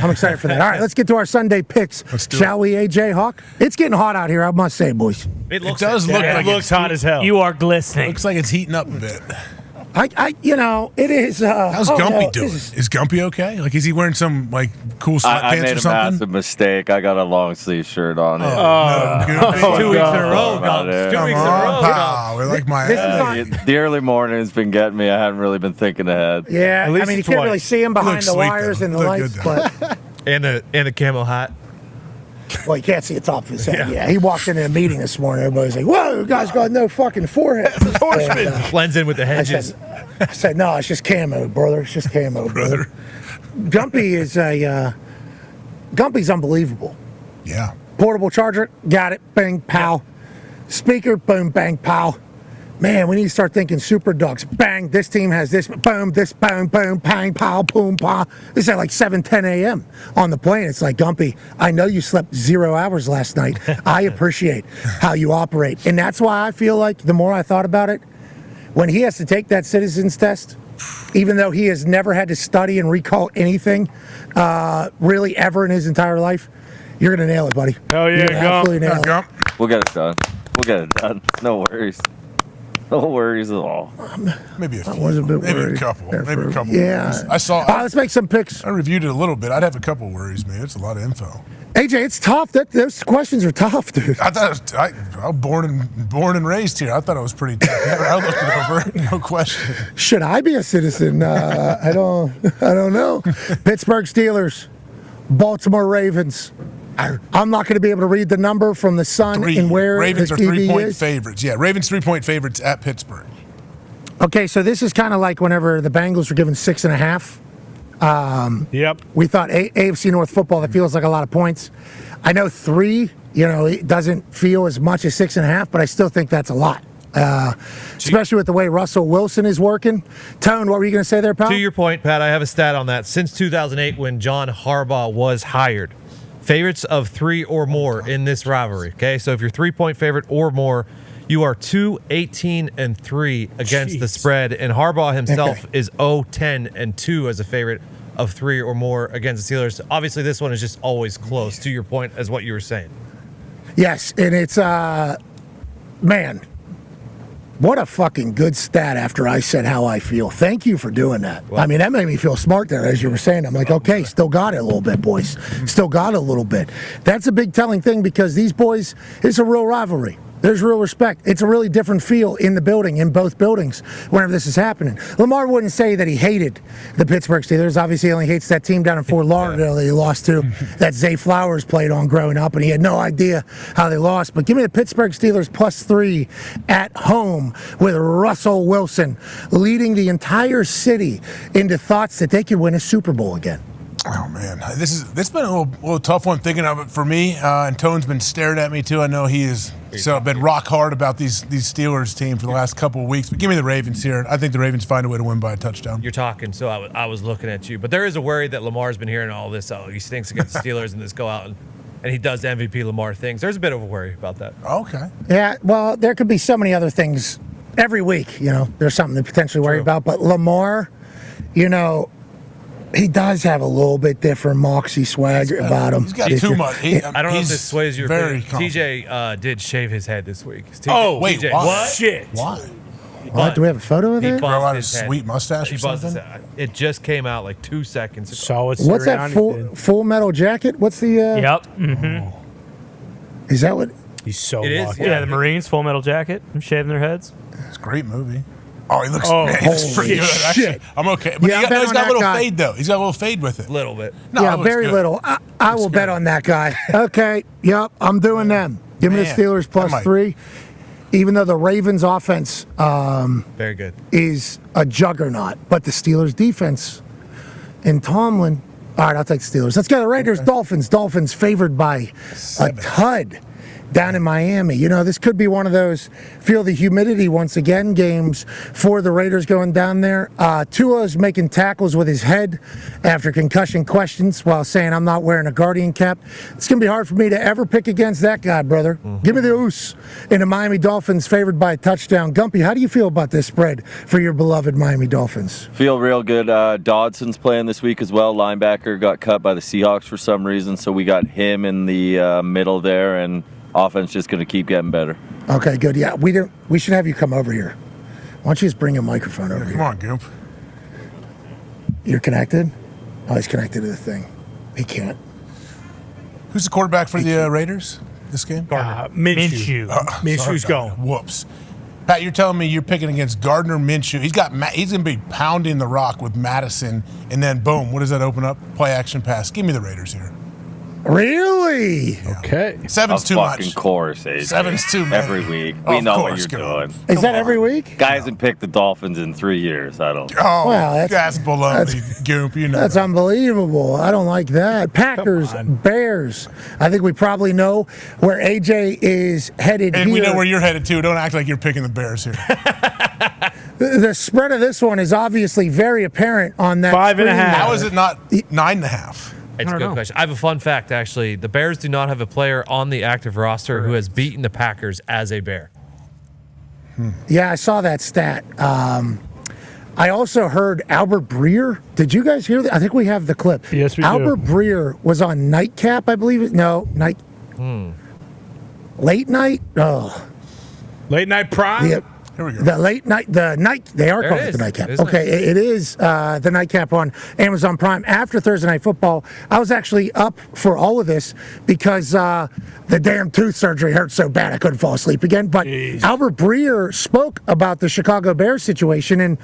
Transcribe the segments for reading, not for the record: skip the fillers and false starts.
I'm excited for that. All right, let's get to our Sunday picks. Shall we, AJ Hawk? It's getting hot out here, I must say, boys. It does look like it's hot as hell. You are glistening. Looks like it's heating up a bit. It is. How's Gumpy doing? Is Gumpy okay? Like, is he wearing some cool sweatpants or something? I made a massive mistake. I got a long sleeve shirt on. No, 2 weeks in a row, Gump. 2 weeks in a row, Gump. We're like my the early morning's been getting me. I haven't really been thinking ahead. Yeah, I mean, you can't really see him behind the wires and the lights, but and a camo hat. Well, you can't see the top of his head. Yeah, he walked into a meeting this morning. Everybody's like, "Whoa, you guys got no fucking forehead." Horseman blends in with the hedges. I said, "No, it's just camo, brother. It's just camo, brother." Gumpy is Gumpy's unbelievable. Yeah. Portable charger, got it. Bang, pow. Speaker, boom, bang, pow. Man, we need to start thinking super ducks. Bang, this team has this, boom, this, boom, boom, bang, pow, boom, pow. This is at like 7:10 a.m. on the plane. It's like, Gumpy, I know you slept 0 hours last night. I appreciate how you operate. And that's why I feel like the more I thought about it, when he has to take that citizens test, even though he has never had to study and recall anything really ever in his entire life, you're going to nail it, buddy. Hell yeah, Gump. We'll get it done. We'll get it done. No worries. No worries at all. Maybe a few. I was a bit maybe worried. a couple. Maybe a couple. Yeah. Worries. I saw. Let's make some picks. I reviewed it a little bit. I'd have a couple worries, man. It's a lot of info. AJ, it's tough. Those questions are tough, dude. I thought I was born and raised here. I thought it was pretty tough. I looked it over. No question. Should I be a citizen? I don't know. Pittsburgh Steelers, Baltimore Ravens. I'm not going to be able to read the number from the Sun and where Ravens the are TV 3-point is. favorites. Yeah, Ravens 3-point favorites at Pittsburgh. Okay, so this is kind of like whenever the Bengals were given 6.5. Yep. We thought AFC North football, that feels like a lot of points. I know 3, it doesn't feel as much as 6.5, but I still think that's a lot. Especially with the way Russell Wilson is working. Tone, what were you going to say there, pal? To your point, Pat, I have a stat on that. Since 2008, when John Harbaugh was hired, favorites of 3 or more in this rivalry. Okay, so if you're 3-point favorite or more, you are 2-18-3 against the spread, and Harbaugh himself is 0-10-2 as a favorite of 3 or more against the Steelers. Obviously, this one is just always close. To your point, as what you were saying. Yes, and it's man. What a fucking good stat after I said how I feel. Thank you for doing that. Well, I mean, that made me feel smart there, as you were saying. I'm like, okay, still got it a little bit, boys. Still got it a little bit. That's a big telling thing because these boys, it's a real rivalry. There's real respect. It's a really different feel in the building, in both buildings, whenever this is happening. Lamar wouldn't say that he hated the Pittsburgh Steelers. Obviously, he only hates that team down in Fort Lauderdale that he lost to, that Zay Flowers played on growing up, and he had no idea how they lost. But give me the Pittsburgh Steelers +3 at home with Russell Wilson leading the entire city into thoughts that they could win a Super Bowl again. Oh man, this been a little tough one thinking of it for me. And Tone's been staring at me too. I know he has been rock hard about these Steelers team for the last couple of weeks. But give me the Ravens here. I think the Ravens find a way to win by a touchdown. You're talking, so I was looking at you. But there is a worry that Lamar's been hearing all this. Oh, he stinks against the Steelers, and this go out and he does MVP Lamar things. There's a bit of a worry about that. Okay. Yeah, well, there could be so many other things every week. There's something to potentially worry about. But Lamar, he does have a little bit different moxie swagger about him. He's got too much. I don't know if this sways your very opinion. TJ did shave his head this week. Wait, TJ, what? Shit. Why? What? Do we have a photo of it? Grow out a sweet mustache or something? It just came out like 2 seconds ago. So it's What's that full metal jacket? What's the? Yep. Mm-hmm. Is that what? He's so It is, lucky. yeah. Yeah, the Marines, Full Metal Jacket, shaving their heads. It's a great movie. Oh, he looks, Oh, man, he looks pretty good, actually. shit. I'm okay. But Yeah, he's got a little guy. fade, though. He's got a little fade with it. A little bit. No, Yeah, it looks very good. little. I will bet on that guy. Okay. Yep. I'm doing them. Give me the Man, Steelers that might- +3. Even though the Ravens offense Very good. is a juggernaut, but the Steelers defense and Tomlin. All right, I'll take the Steelers. Let's go to the Raiders. Dolphins. Dolphins favored by 7. a tud down in Miami. You know, this could be one of those feel the humidity once again games for the Raiders going down there. Tua's making tackles with his head after concussion questions while saying, I'm not wearing a Guardian cap. It's going to be hard for me to ever pick against that guy, brother. Give me the oos. In the Miami Dolphins favored by a touchdown. Gumpy, how do you feel about this spread for your beloved Miami Dolphins? Feel real good. Dodson's playing this week as well. Linebacker got cut by the Seahawks for some reason, so we got him in the middle there, and offense just going to keep getting better. Okay, good. Yeah, we should have you come over here. Why don't you just bring a microphone over here? Come on, Goop. You're connected? Oh, he's connected to the thing. He can't. Who's the quarterback for the Raiders this game? Minshew. Minshew's going. Whoops. Pat, you're telling me you're picking against Gardner Minshew. He's going to be pounding the rock with Madison, and then boom, what does that open up? Play action pass. Give me the Raiders here. Really? Okay. Seven's too Fucking much. course, AJ. Seven's too much. Every week. We Of know what course, you're come on. doing. Is that every week? Guy hasn't picked the Dolphins in 3 years. I don't. Oh, Well, that's baloney, Goop. You know. That's unbelievable. I don't like that. Packers, Bears. I think we probably know where AJ is headed and here. we know where you're headed too. Don't act like you're picking the Bears here. The spread of this one is obviously very apparent on that 5.5. screen. How is it not 9.5? It's a don't good know. question. I have a fun fact, actually. The Bears do not have a player on the active roster who has beaten the Packers as a Bear. Yeah, I saw that stat. I also heard Albert Breer. Did you guys hear that? I think we have the clip. Yes, we do. Albert Breer was on Nightcap, I believe. No, Late night? Oh. Late night prime. The, Here we go. the late night, they are There calling it it the is. Nightcap. Isn't Okay, it is the Nightcap on Amazon Prime after Thursday Night Football. I was actually up for all of this because the damn tooth surgery hurt so bad I couldn't fall asleep again. But Albert Breer spoke about the Chicago Bears situation, and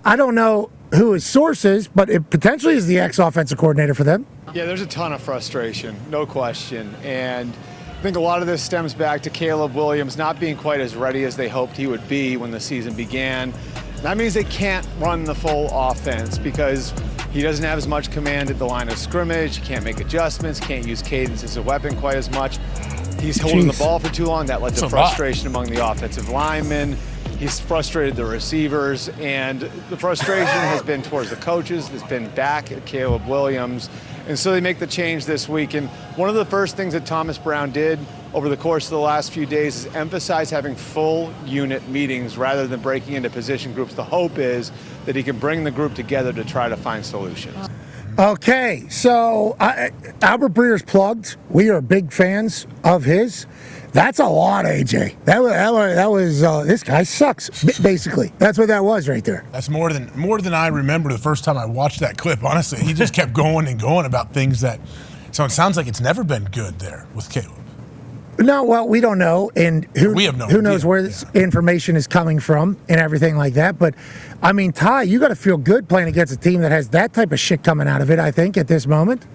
I don't know who his source is, but it potentially is the ex-offensive coordinator for them. Yeah, there's a ton of frustration, no question. And I think a lot of this stems back to Caleb Williams not being quite as ready as they hoped he would be when the season began. That means they can't run the full offense because he doesn't have as much command at the line of scrimmage, he can't make adjustments, can't use cadence as a weapon quite as much. He's holding the ball for too long. That led to frustration among the offensive linemen. He's frustrated the receivers, and the frustration has been towards the coaches. It's been back at Caleb Williams. And so they make the change this week. And one of the first things that Thomas Brown did over the course of the last few days is emphasize having full unit meetings rather than breaking into position groups. The hope is that he can bring the group together to try to find solutions. Okay, so Albert Breer's plugged. We are big fans of his. That's a lot, AJ. That was this guy sucks, basically. That's what that was right there. That's more than I remember the first time I watched that clip. Honestly, he just kept going and going about things that. So it sounds like it's never been good there with Caleb. No, well, we don't know, and We have no who knows idea. where this information is coming from and everything like that. But I mean, Ty, you got to feel good playing against a team that has that type of shit coming out of it. I think at this moment.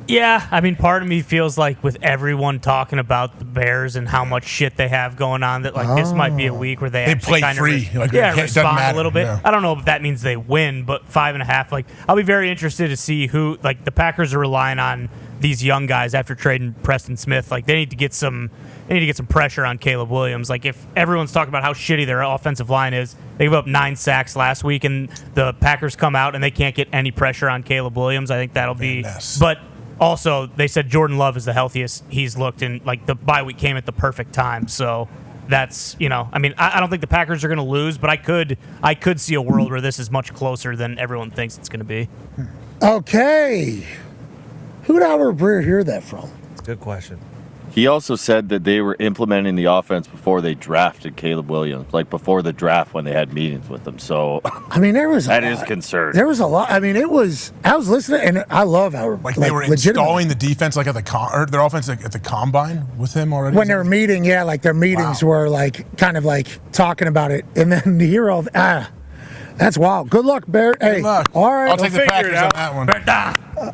Yeah, I mean, part of me feels like with everyone talking about the Bears and how much shit they have going on, that like this might be a week where they actually play kind free. of Like, it doesn't respond matter, a little bit. yeah. I don't know if that means they win, but 5.5. Like, I'll be very interested to see who. Like, the Packers are relying on these young guys after trading Preston Smith. Like, they need to get some. They need to get some pressure on Caleb Williams. Like, if everyone's talking about how shitty their offensive line is, they gave up 9 sacks last week, and the Packers come out and they can't get any pressure on Caleb Williams. I think that'll be. Mess. But also, they said Jordan Love is the healthiest he's looked, and like the bye week came at the perfect time. So that's, I mean, I don't think the Packers are going to lose, but I could see a world where this is much closer than everyone thinks it's going to be. Okay, who did Albert Breer hear that from? It's a good question. He also said that they were implementing the offense before they drafted Caleb Williams, like before the draft when they had meetings with him. So I mean, there was that is concern. There was a lot. I mean, I was listening, and I love Albert. Like they were installing the defense like at the or their offense like at the combine with him already. When they were meeting, yeah, like their meetings were like kind of like talking about it, and then to hear all that's wild. Good luck, Bear. Hey, Good luck. all right, I'll take the figure Packers it on out. that one.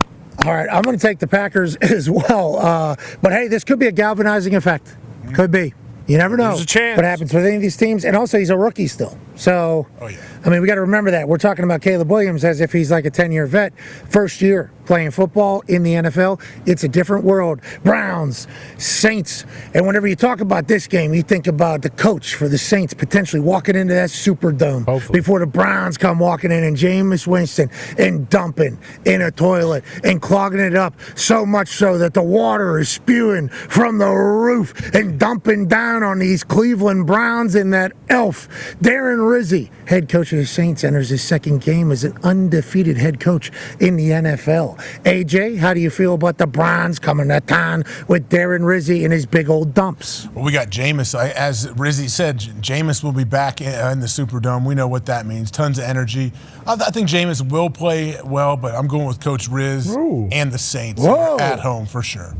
all right. I'm going to take the Packers as well. But hey, this could be a galvanizing effect. Could be. You never know There's a chance. what happens with any of these teams, and also he's a rookie still. So, Oh, yeah. I mean, we got to remember that. We're talking about Caleb Williams as if he's like a 10-year vet. First year playing football in the NFL. It's a different world. Browns, Saints. And whenever you talk about this game, you think about the coach for the Saints potentially walking into that Superdome before the Browns come walking in, and Jameis Winston and dumping in a toilet and clogging it up so much so that the water is spewing from the roof and dumping down on these Cleveland Browns, and that elf, Darren Rizzi, head coach of the Saints, enters his second game as an undefeated head coach in the NFL. AJ, how do you feel about the Browns coming to town with Darren Rizzi and his big old dumps? Well, we got Jameis. As Rizzi said, Jameis will be back in the Superdome. We know what that means. Tons of energy. I think Jameis will play well, but I'm going with Coach Riz and the Saints at home for sure.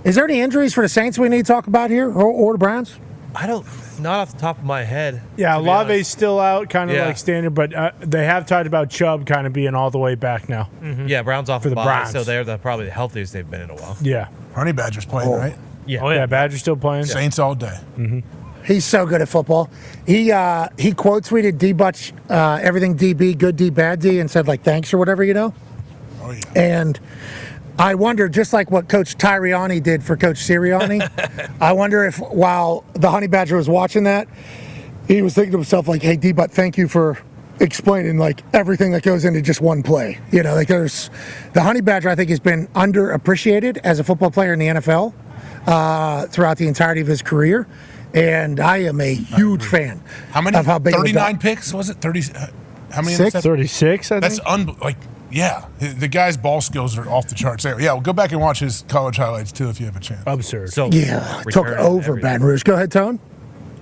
Is there any injuries for the Saints we need to talk about here, or the Browns? Not off the top of my head. Yeah, Olave's still out, kind of Yeah. like standard, but they have talked about Chubb kind of being all the way back now. Yeah, Browns off For the bye, Browns. so they're probably the healthiest they've been in a while. Yeah. Honey Badger's playing, right? Yeah. Oh, yeah, Badger's still playing. Saints all day. He's so good at football. He quote tweeted D Butch everything DB, good D, bad D, and said like thanks or whatever, Oh, yeah. And I wonder, just like what Coach Tyriani did for Coach Sirianni, I wonder if while the Honey Badger was watching that, he was thinking to himself like, hey D Butt, thank you for explaining like everything that goes into just one play. You know, like there's the Honey Badger, I think, has been underappreciated as a football player in the NFL throughout the entirety of his career. And I am a huge fan. How many? Of how big 39 picks? Was it 30? How many? Six? 36, I think. That's yeah. The guy's ball skills are off the charts. Yeah, well, go back and watch his college highlights too if you have a chance. Absurd. So Yeah, took returning over everything. Baton Rouge. Go ahead, Tone.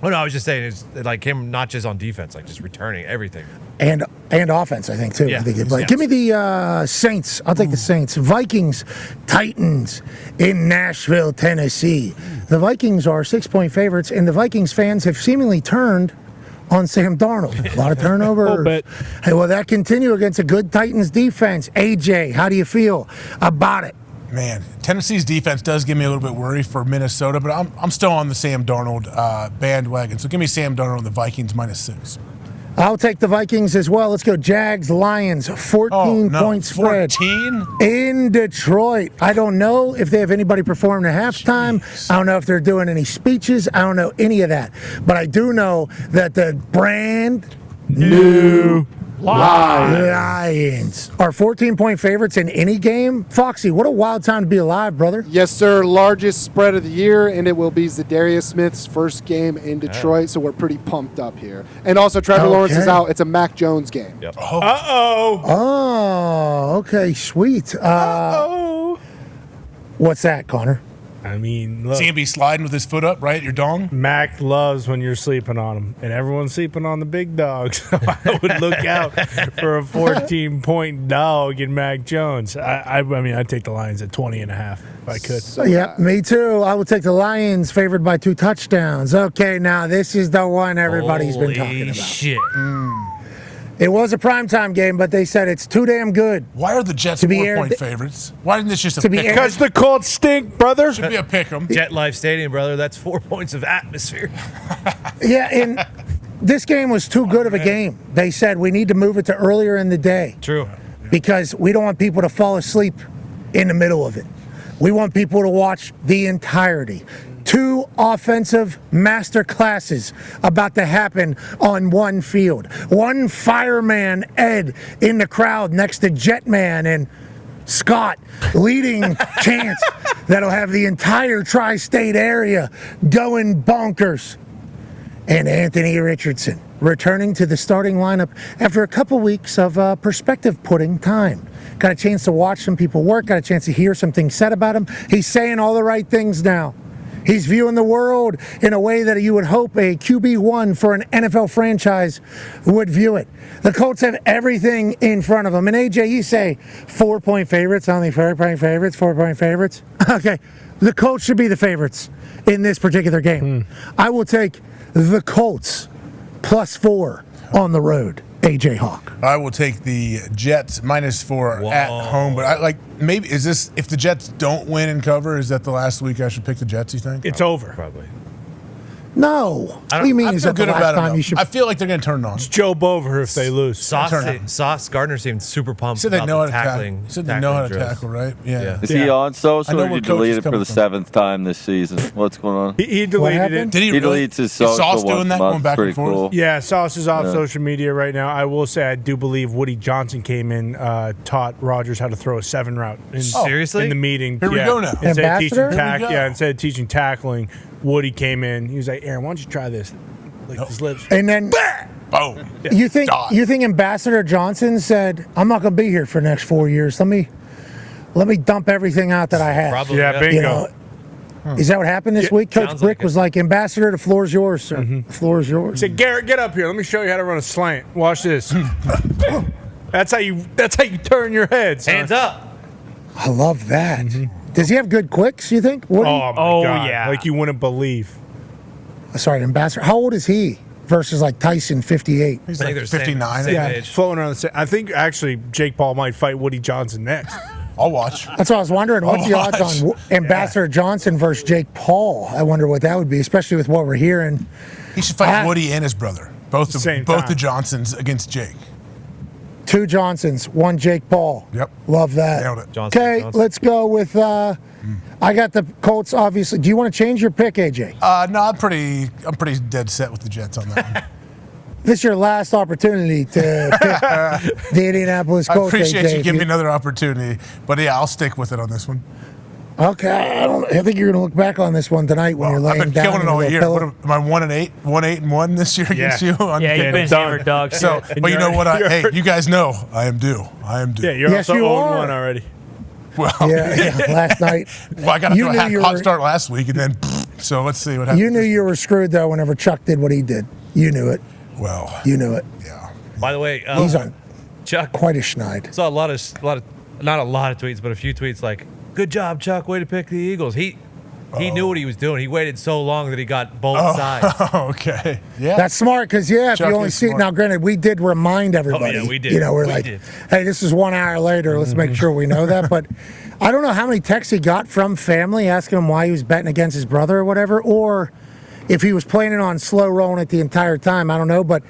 Oh no, I was just saying it's like him not just on defense, like just returning everything. And offense, I think, too. Yeah. I think they play. Yeah. Give me the Saints. I'll take the Saints. Vikings, Titans in Nashville, Tennessee. The Vikings are 6-point favorites, and the Vikings fans have seemingly turned on Sam Darnold. A lot of turnover. A little bit. Hey, will that continue against a good Titans defense? AJ, how do you feel about it? Man, Tennessee's defense does give me a little bit worry for Minnesota, but I'm still on the Sam Darnold bandwagon. So give me Sam Darnold and the Vikings -6. I'll take the Vikings as well. Let's go Jags, Lions, 14-point spread 14? in Detroit. I don't know if they have anybody perform at halftime. I don't know if they're doing any speeches. I don't know any of that. But I do know that the brand new Lions are 14-point favorites in any game. Foxy, what a wild time to be alive, brother. Yes, sir. Largest spread of the year, and it will be Zadarius Smith's first game in Detroit, so we're pretty pumped up here. And also, Trevor Lawrence is out. It's a Mac Jones game. Yep. Uh-oh. Oh, okay, sweet. What's that, Connor? I mean, Is look, he going to be sliding with his foot up, right? Your dong? Mac loves when you're sleeping on him, and everyone's sleeping on the big dog. So I would look out for a 14-point dog in Mac Jones. I mean, I'd take the Lions at 20.5 if I could. So, Yeah, me too. I would take the Lions favored by 2 touchdowns. Okay, now this is the one everybody's been talking Holy about. shit. It was a primetime game, but they said it's too damn good. Why are the Jets To be 4-point aired- favorites? Why isn't this just a To be pick 'em? aired- Because the Colts stink, brother. Should be a pick 'em. Jet Life Stadium, brother. That's 4 points of atmosphere. Yeah, and this game was too good of a game. They said we need to move it to earlier in the day True. because we don't want people to fall asleep in the middle of it. We want people to watch the entirety. 2 offensive master classes about to happen on one field. One fireman, Ed, in the crowd next to Jetman and Scott leading chants that'll have the entire tri-state area going bonkers. And Anthony Richardson returning to the starting lineup after a couple weeks of perspective putting time. Got a chance to watch some people work, got a chance to hear some things said about him. He's saying all the right things now. He's viewing the world in a way that you would hope a QB1 for an NFL franchise would view it. The Colts have everything in front of them. And AJ, you say 4-point favorites, only 4-point favorites, 4-point favorites. Okay, the Colts should be the favorites in this particular game. I will take the Colts +4 on the road. AJ Hawk. I will take the Jets -4 at home. But maybe is this if the Jets don't win and cover? Is that the last week I should pick the Jets? You think? It's over. Probably. No. What do you mean? I Is feel that the good last about time it. you should? I feel like they're going to turn it on. It's Joe Bover if they lose. Sauce Gardner seemed super pumped. He said they know how to tackling. tackle. He said they know how to drills. tackle, right? Yeah. Is he on Sosa, I know or did where you coach delete is it for coming the from. 7th time this season? What's going on? He deleted it. happened? Did he He really? deletes his Is Sosa Sauce once doing that, a month. going back Pretty and forth? cool. Yeah, Sauce is off social media right now. I will say I do believe Woody Johnson came in, taught Rodgers how to throw a 7 route. Seriously? In the meeting. Here we go now. Instead of teaching Ambassador? Here we go. instead of teaching tackling, Woody came in. He was like, Aaron, why don't you try this? Like his lips. And then Boom. you think Dot. Ambassador Johnson said, "I'm not going to be here for the next 4 years. Let me dump everything out that I have." Probably. Yeah, bingo. You know, is that what happened this week? Coach sounds Brick like it. was like, "Ambassador, the floor is yours, sir. The floor is yours." He said, Garrett, get up here. Let me show you how to run a slant. Watch this. That's how you turn your head. Son. Hands up. I love that. Does he have good quicks, you think? Woody? Oh, my Oh, God. yeah. Like you wouldn't believe. Sorry, Ambassador. How old is he versus like Tyson, 58? He's I think like they're same- 59. same Yeah, age. floating around the same. I think actually Jake Paul might fight Woody Johnson next. I'll watch. That's what I was wondering. What's the odds watch. on Ambassador Johnson versus Jake Paul? I wonder what that would be, especially with what we're hearing. He should fight Ah. Woody and his brother. Both Same the time. Johnsons against Jake. 2 Johnsons, 1 Jake Paul. Yep. Love that. Nailed it. Johnson, Okay, Johnson. let's go with. I got the Colts. Obviously, do you want to change your pick, AJ? No, I'm pretty dead set with the Jets on that one. This is your last opportunity to pick the Indianapolis I Colts. appreciate AJ. you giving me another opportunity, but yeah, I'll stick with it on this one. Okay, I think you're going to look back on this one tonight when you're I've laying been down killing in it your all little year. pillow. What am I 1-8, 1-8-1 this year against you? I'm Yeah, you've kidding. been hammered, dog. So, but you know what? Hey, you guys know I am due. I am due. Yeah, you're Yes, also you 0-1 are. already. Well, Yeah, last night. well, I got to You do a knew you hot were- start last week, and then so let's see what happens. You knew you were screwed though whenever Chuck did what he did. You knew it. Well, You knew it. yeah. By the way, He's on Chuck quite a schneid. saw a lot of, not a lot of tweets, but a few tweets like, "Good job, Chuck. Way to pick the Eagles." He knew what he was doing. He waited so long that he got both sides. Oh, okay. Yeah. That's smart because if Chuck you only is see it smart. now, granted, we did remind everybody. we did. You know, we're We like, did. hey, this is 1 hour later. Let's make sure we know that. But I don't know how many texts he got from family asking him why he was betting against his brother or whatever, or if he was planning on slow rolling it the entire time. I don't know, but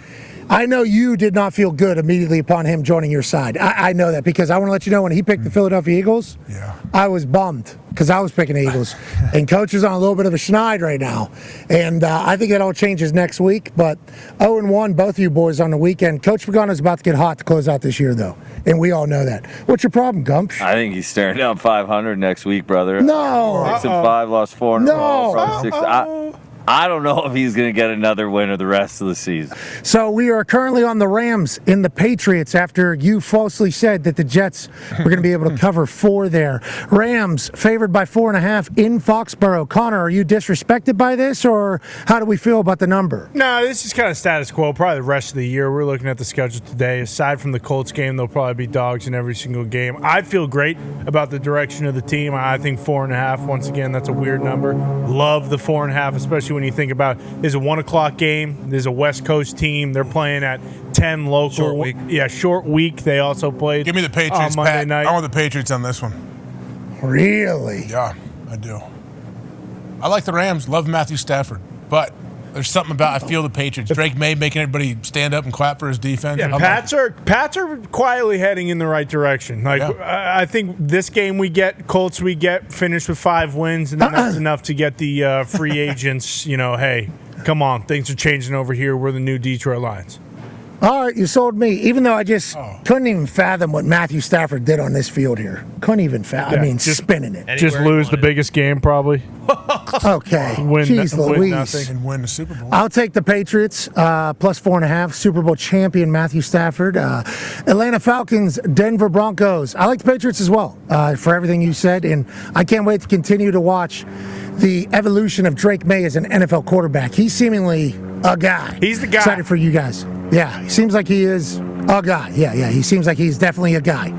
I know you did not feel good immediately upon him joining your side. I know that because I want to let you know when he picked the Philadelphia Eagles, Yeah. I was bummed because I was picking the Eagles. And Coach is on a little bit of a schneid right now. And I think it all changes next week. But 0-1, both of you boys on the weekend. Coach Pagano's about to get hot to close out this year, though. And we all know that. What's your problem, Gump? I think he's staring down 500 next week, brother. No. 6-5, lost 4 in a row. No. Probably 6. I don't know if he's going to get another winner the rest of the season. So we are currently on the Rams in the Patriots after you falsely said that the Jets were going to be able to cover 4 there. Rams favored by 4.5 in Foxborough. Connor, are you disrespected by this, or how do we feel about the number? No, this is kind of status quo. Probably the rest of the year. We're looking at the schedule today. Aside from the Colts game, they'll probably be dogs in every single game. I feel great about the direction of the team. I think 4.5. Once again, that's a weird number. Love the 4.5, especially when you think about there's a 1 o'clock game. There's a West Coast team. They're playing at 10 local. Short week. Yeah, short week. They also played. Give me the Patriots, on Monday Pat. night. I want the Patriots on this one. Really? Yeah, I do. I like the Rams. Love Matthew Stafford, but there's something about I feel the Patriots. Drake May making everybody stand up and clap for his defense. Yeah, I like Pats are quietly heading in the right direction. Like Yeah. I think this game we get, Colts we get, finish with 5 wins, and then that's enough to get the free agents. You know, hey, come on, things are changing over here. We're the new Detroit Lions. All right, you sold me. Even though I just couldn't even fathom what Matthew Stafford did on this field here. Couldn't even fathom. I mean, just- spinning it. Anywhere Just you lose the wanted. biggest game probably. Okay. Win- Jeez win Louise. nothing. and win the Super Bowl. I'll take the Patriots, plus 4.5. Super Bowl champion Matthew Stafford. Atlanta Falcons, Denver Broncos. I like the Patriots as well, for everything you said. And I can't wait to continue to watch the evolution of Drake May as an NFL quarterback. He's seemingly a guy. He's the guy. Excited for you guys. Yeah, he seems like he is a guy. Yeah. He seems like he's definitely a guy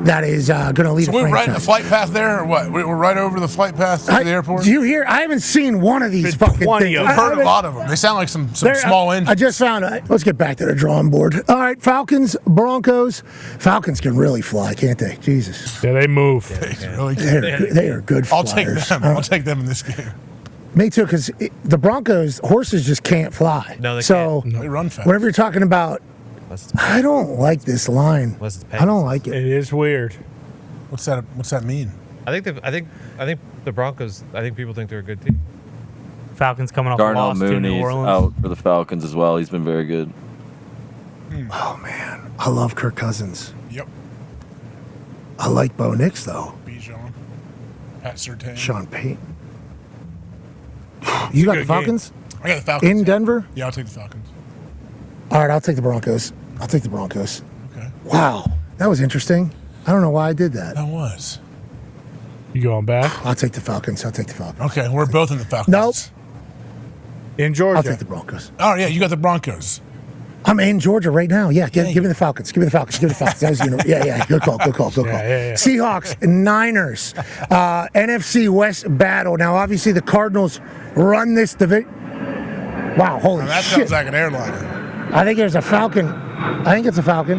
that is going to lead So a we're franchise. right in the flight path there, or what? We're right over the flight path to the airport. Do you hear? I haven't seen one of these There's fucking plenty things. of I've them. heard a lot of them. They sound like some There- small engines. I just found it. Let's get back to the drawing board. All right, Falcons, Broncos. Falcons can really fly, can't they? Jesus. Yeah, they move. Really They are good I'll flyers. take them. I'll take them in this game. Me too, because the Broncos, horses just can't fly. No, they so can't. They run fast. whenever you're talking about, Unless it's- I don't like this line. Unless it's I don't like It it. is weird. What's that mean? I think the Broncos. I think people think they're a good team. Falcons coming off a Darnell loss to New Mooney's Orleans. out for the Falcons as well. He's been very good. Oh, man. I love Kirk Cousins. Yep. I like Bo Nix, though. Bijan. Pat Surtain. Sean Payton. You got the Good Falcons? game. I got the Falcons. In Denver? Yeah, I'll take the Falcons. All right, I'll take the Broncos. I'll take the Broncos. Okay. Wow. That was interesting. I don't know why I did that. That was. You going back? I'll take the Falcons. I'll take the Falcons. Okay, we're both in the Falcons. Nope. In I'll Georgia. take the Broncos. Oh, yeah, you got the Broncos. I'm in Georgia right now. Yeah, give me the Falcons. Give me the Falcons. Give me the Falcons. That was yeah. Good call. Good call. Good call. Yeah. Seahawks, Niners, NFC West battle. Now, obviously, the Cardinals run this division. Wow, holy Now, that shit! sounds like an airliner. I think there's a Falcon. I think it's a Falcon.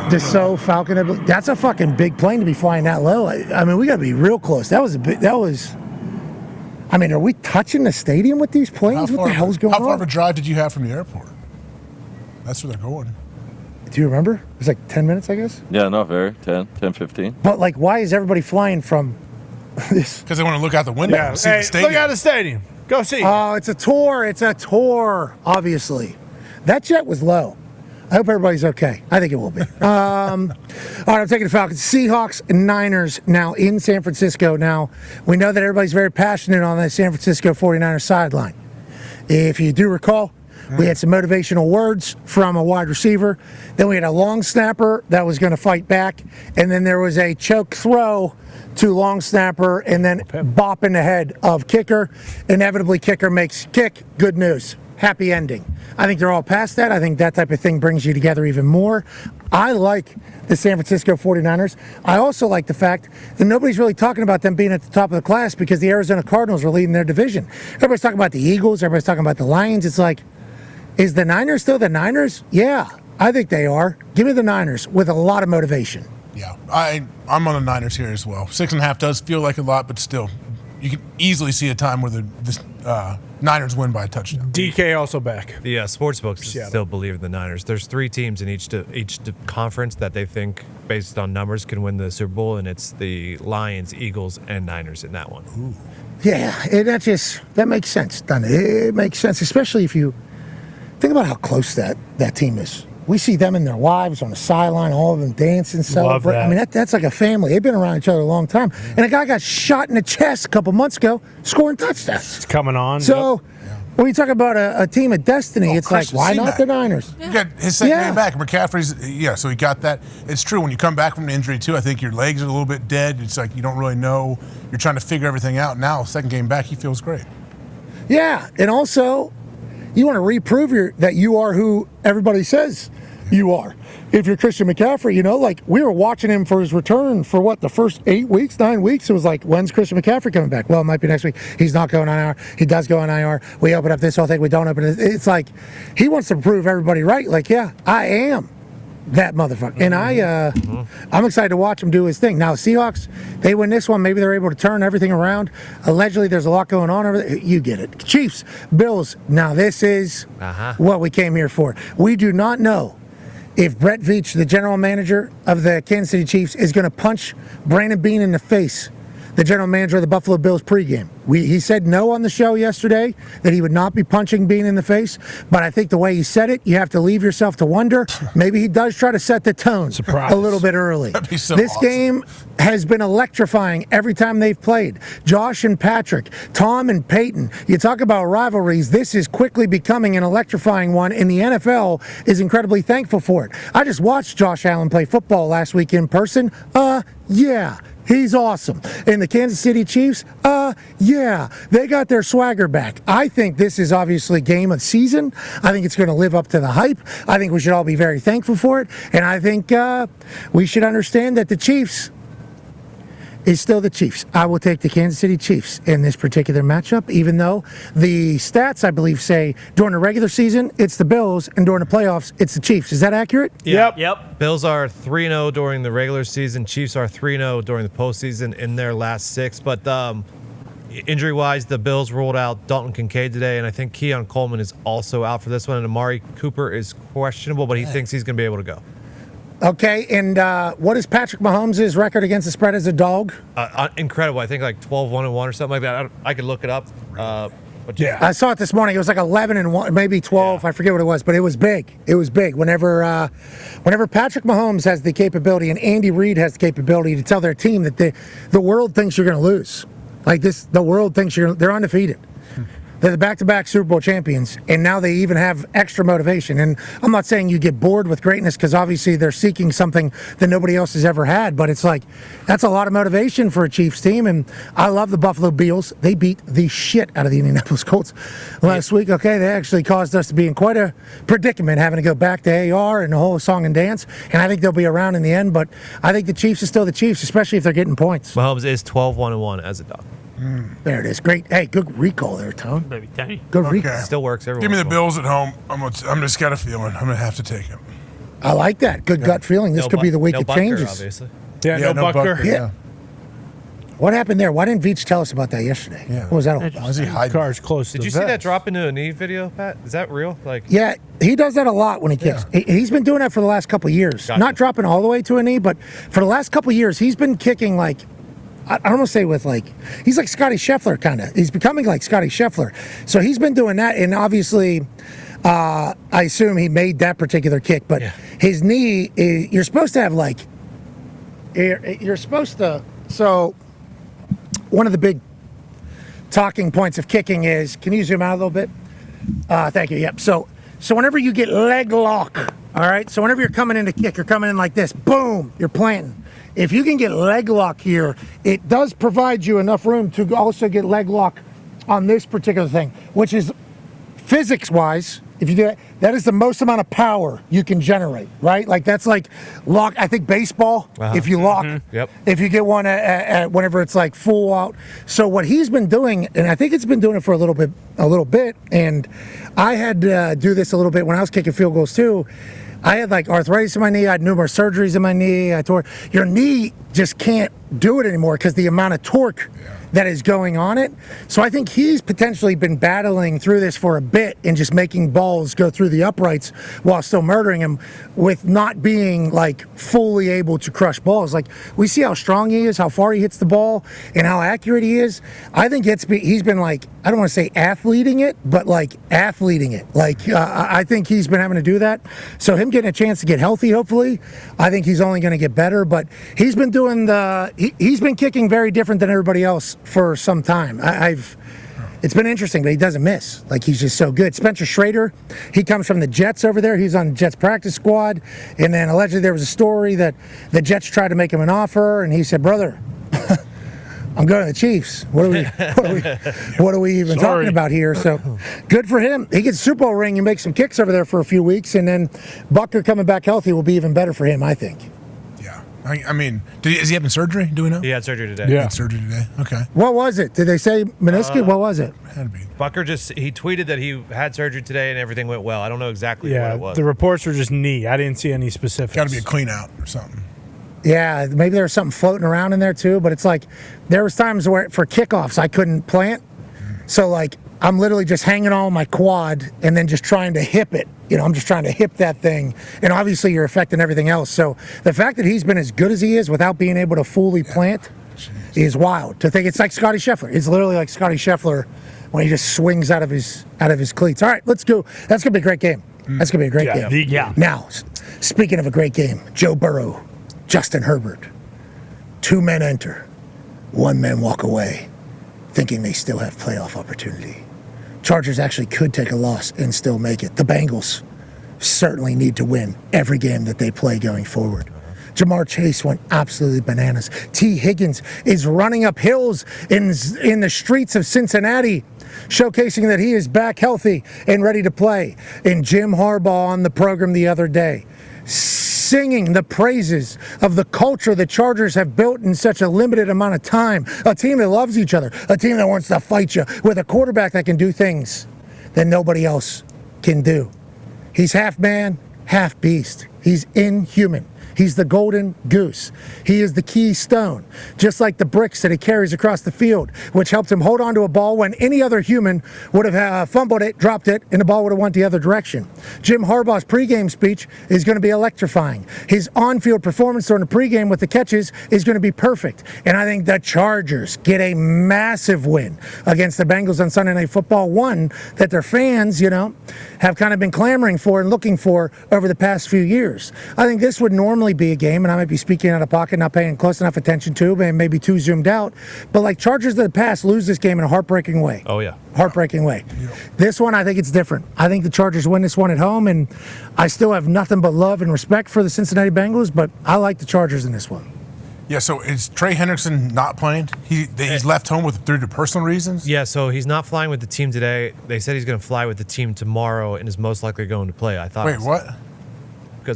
Dassault Falcon. I believe. That's a fucking big plane to be flying that low. I mean, we got to be real close. That was a bit. That was. I mean, are we touching the stadium with these planes? What the hell's going How far of a on? drive did you have from the airport? That's where they're going. Do you remember? It was like 10 minutes, I guess. Yeah, not very. 10, 15. But like, why is everybody flying from this? Because they want to look out the window Yeah. and see Hey, the stadium. look out the stadium. Go see. Oh, it's a tour. It's a tour, obviously. That jet was low. I hope everybody's okay. I think it will be. All right, I'm taking the Falcons. Seahawks and Niners now in San Francisco. Now, we know that everybody's very passionate on the San Francisco 49ers sideline. If you do recall, we had some motivational words from a wide receiver. Then we had a long snapper that was going to fight back. And then there was a choke throw to long snapper and then bop in the head of kicker. Inevitably, kicker makes kick. Good news. Happy ending. I think they're all past that. I think that type of thing brings you together even more. I like the San Francisco 49ers. I also like the fact that nobody's really talking about them being at the top of the class because the Arizona Cardinals are leading their division. Everybody's talking about the Eagles. Everybody's talking about the Lions. It's like, is the Niners still the Niners? Yeah, I think they are. Give me the Niners with a lot of motivation. Yeah, I'm on the Niners here as well. 6.5 does feel like a lot, but still, you can easily see a time where the Niners win by a touchdown. DK also back. The sportsbooks Seattle. still believe in the Niners. There's 3 teams in each conference that they think, based on numbers, can win the Super Bowl, and it's the Lions, Eagles, and Niners in that one. Ooh. Yeah, that makes sense, doesn't it? It makes sense, especially if you think about how close that team is. We see them and their wives on the sideline, all of them dancing, celebrating. that. I mean, that's like a family. They've been around each other a long time. And a guy got shot in the chest a couple months ago, scoring touchdowns. It's coming on. So when you talk about a team of destiny, it's Christian like, why not C-Mac. the Niners? You got his second Yeah. game back. McCaffrey's, so he got that. It's true. When you come back from an injury, too, I think your legs are a little bit dead. It's like you don't really know. You're trying to figure everything out. Now, second game back, he feels great. Yeah, and also, you want to reprove that you are who everybody says you are. If you're Christian McCaffrey, like we were watching him for his return for the first 8 weeks, 9 weeks. It was like, when's Christian McCaffrey coming back? Well, it might be next week. He's not going on IR. He does go on IR. We open up this whole thing. We don't open it. It's like he wants to prove everybody right. Like, yeah, I am that motherfucker. And I'm excited to watch him do his thing. Now, Seahawks, they win this one. Maybe they're able to turn everything around. Allegedly, there's a lot going on over there. You get it. Chiefs, Bills. Now, this is what we came here for. We do not know if Brett Veach, the general manager of the Kansas City Chiefs, is going to punch Brandon Beane in the face, the general manager of the Buffalo Bills pregame. He said no on the show yesterday, that he would not be punching Beane in the face, but I think the way he said it, you have to leave yourself to wonder. Maybe he does try to set the tone a little bit early. That'd be so This awesome. game has been electrifying every time they've played. Josh and Patrick, Tom and Peyton. You talk about rivalries. This is quickly becoming an electrifying one, and the NFL is incredibly thankful for it. I just watched Josh Allen play football last week in person. Yeah. He's awesome. And the Kansas City Chiefs, yeah, they got their swagger back. I think this is obviously game of season. I think it's going to live up to the hype. I think we should all be very thankful for it. And I think we should understand that the Chiefs is still the Chiefs. I will take the Kansas City Chiefs in this particular matchup, even though the stats, I believe, say during the regular season, it's the Bills, and during the playoffs, it's the Chiefs. Is that accurate? Yep. Bills are 3-0 during the regular season. Chiefs are 3-0 during the postseason in their last 6. But injury-wise, the Bills ruled out Dalton Kincaid today, and I think Keon Coleman is also out for this one. And Amari Cooper is questionable, but he thinks he's going to be able to go. Okay, and what is Patrick Mahomes' record against the spread as a dog? Incredible. I think like 12-1-1 or something like that. I could look it up. But Yeah. I saw it this morning. It was like 11-1, maybe 12. I forget what it was, but it was big. It was big. Whenever Patrick Mahomes has the capability and Andy Reid has the capability to tell their team that the world thinks you're going to lose, like this, the world thinks they're undefeated. They're the back-to-back Super Bowl champions, and now they even have extra motivation. And I'm not saying you get bored with greatness because obviously they're seeking something that nobody else has ever had, but it's like that's a lot of motivation for a Chiefs team. And I love the Buffalo Bills. They beat the shit out of the Indianapolis Colts last week. Okay, they actually caused us to be in quite a predicament, having to go back to AR and the whole song and dance. And I think they'll be around in the end, but I think the Chiefs are still the Chiefs, especially if they're getting points. Mahomes is 12-1-1 as a dog. There it is. Great. Hey, good recall there, Tone. Baby Tony. Good Okay. recall. Still works. Every Give me once the in a while. Bills at home. I'm just got a feeling I'm gonna have to take them. I like that. Good gut feeling. This No could be the week no it Butker, changes. obviously. Yeah, no Bucker. Yeah. What happened there? Why didn't Veach tell us about that yesterday? Yeah. What was that all about? Why is he hiding? Car's close to Did the you see that vest. drop into a knee video, Pat? Is that real? Like, Yeah, he does that a lot when he kicks. He's been doing that for the last couple of years. Gotcha. Not dropping all the way to a knee, but for the last couple of years, he's been kicking like, I don't want to say with like, he's like Scotty Scheffler kind of. He's becoming like Scotty Scheffler. So he's been doing that, and obviously, I assume he made that particular kick, but his knee, you're supposed to have like, you're supposed to, so one of the big talking points of kicking is, can you zoom out a little bit? Thank you. Yep. So whenever you get leg lock, all right. So whenever you're coming in to kick, you're coming in like this. Boom. You're planting. If you can get leg lock here, it does provide you enough room to also get leg lock on this particular thing, which is physics-wise. If you do that, that is the most amount of power you can generate, right? Like that's like lock. I think baseball. If you lock, Yep. if you get one at whenever it's like full out. So what he's been doing, and I think it's been doing it for a little bit. And I had to do this a little bit when I was kicking field goals too. I had like arthritis in my knee. I had numerous surgeries in my knee. I tore. Your knee just can't do it anymore because the amount of torque that is going on it. So I think he's potentially been battling through this for a bit and just making balls go through the uprights while still murdering him with not being like fully able to crush balls. Like we see how strong he is, how far he hits the ball, and how accurate he is. I think he's been like, I don't want to say athleting it, but like athleting it. Like I think he's been having to do that. So him getting a chance to get healthy, hopefully, I think he's only going to get better. But he's been doing he's been kicking very different than everybody else for some time. It's been interesting, but he doesn't miss. Like he's just so good. Spencer Schrader, he comes from the Jets over there. He's on the Jets practice squad, and then allegedly there was a story that the Jets tried to make him an offer, and he said, "Brother, I'm going to the Chiefs. What are we even talking about here?" So good for him. He gets a Super Bowl ring. He makes some kicks over there for a few weeks, and then Bucker coming back healthy will be even better for him, I think. Yeah. I mean, is he having surgery? Do we know? he had surgery today. Yeah. Had surgery today. Okay. What was it? Did they say meniscus? What was it? Had to be. Bucker he tweeted that he had surgery today and everything went well. I don't know exactly what Yeah, it was. the reports were just knee. I didn't see any specifics. Got to be a clean out or something. Yeah, maybe there was something floating around in there too, but it's like there was times where for kickoffs I couldn't plant. So like I'm literally just hanging on my quad and then just trying to hip it. You know, I'm just trying to hip that thing. And obviously you're affecting everything else. So the fact that he's been as good as he is without being able to fully plant is wild. To think it's like Scotty Scheffler. It's literally like Scotty Scheffler when he just swings out of his cleats. All right, let's go. That's gonna be a great game. That's gonna be a great game. Yeah. Now, speaking of a great game, Joe Burrow, Justin Herbert. 2 men enter, 1 man walk away, thinking they still have playoff opportunity. Chargers actually could take a loss and still make it. The Bengals certainly need to win every game that they play going forward. Jamar Chase went absolutely bananas. T. Higgins is running up hills in the streets of Cincinnati, showcasing that he is back healthy and ready to play. And Jim Harbaugh on the program the other day, singing the praises of the culture the Chargers have built in such a limited amount of time. A team that loves each other, a team that wants to fight you, with a quarterback that can do things that nobody else can do. He's half man, half beast. He's inhuman. He's the golden goose. He is the keystone, just like the bricks that he carries across the field, which helped him hold on to a ball when any other human would have fumbled it, dropped it, and the ball would have went the other direction. Jim Harbaugh's pregame speech is going to be electrifying. His on-field performance during the pregame with the catches is going to be perfect. And I think the Chargers get a massive win against the Bengals on Sunday Night Football, one that their fans, have kind of been clamoring for and looking for over the past few years. I think this would normally be a game, and I might be speaking out of pocket, not paying close enough attention to, and maybe too zoomed out, but like Chargers of the past lose this game in a heartbreaking way. Oh, yeah. Heartbreaking way. This one, I think it's different. I think the Chargers win this one at home, and I still have nothing but love and respect for the Cincinnati Bengals, but I like the Chargers in this one. Yeah, so is Trey Hendrickson not playing? He's left home due to personal reasons? Yeah, so he's not flying with the team today. They said he's going to fly with the team tomorrow and is most likely going to play. I thought. Wait, what?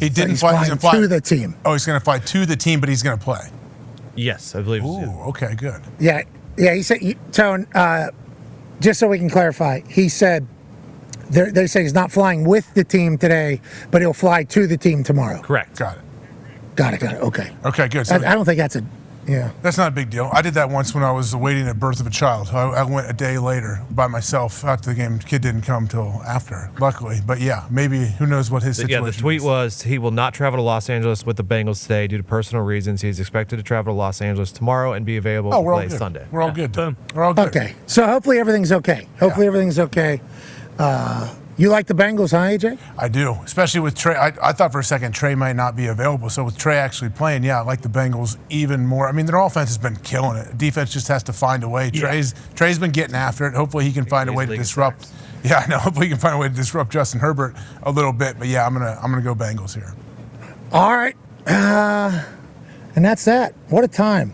He didn't He's fly. He's flying going to fly to the team. Oh, he's going to fly to the team, but he's going to play. Yes, I believe. Ooh, okay, good. Yeah. He said, Tone, just so we can clarify, he said they say he's not flying with the team today, but he'll fly to the team tomorrow. Correct. Got it. Got it. Okay. Okay, good. So I don't think that's that's not a big deal. I did that once when I was awaiting the birth of a child. I went a day later by myself out to the game. The kid didn't come till after, luckily. But yeah, maybe who knows what his situation Yeah, the tweet is. was he will not travel to Los Angeles with the Bengals today due to personal reasons. He's expected to travel to Los Angeles tomorrow and be available to we're all play good. Sunday. We're all good. Then. We're all good. okay. So hopefully everything's okay. Everything's okay. You like the Bengals, huh, AJ? I do, especially with Trey. I thought for a second Trey might not be available. So with Trey actually playing, I like the Bengals even more. I mean, their offense has been killing it. Defense just has to find a way. Trey's been getting after it. Hopefully he can find a way to disrupt. Yeah, I know. Hopefully he can find a way to disrupt Justin Herbert a little bit. But yeah, I'm gonna go Bengals here. All right. And that's that. What a time.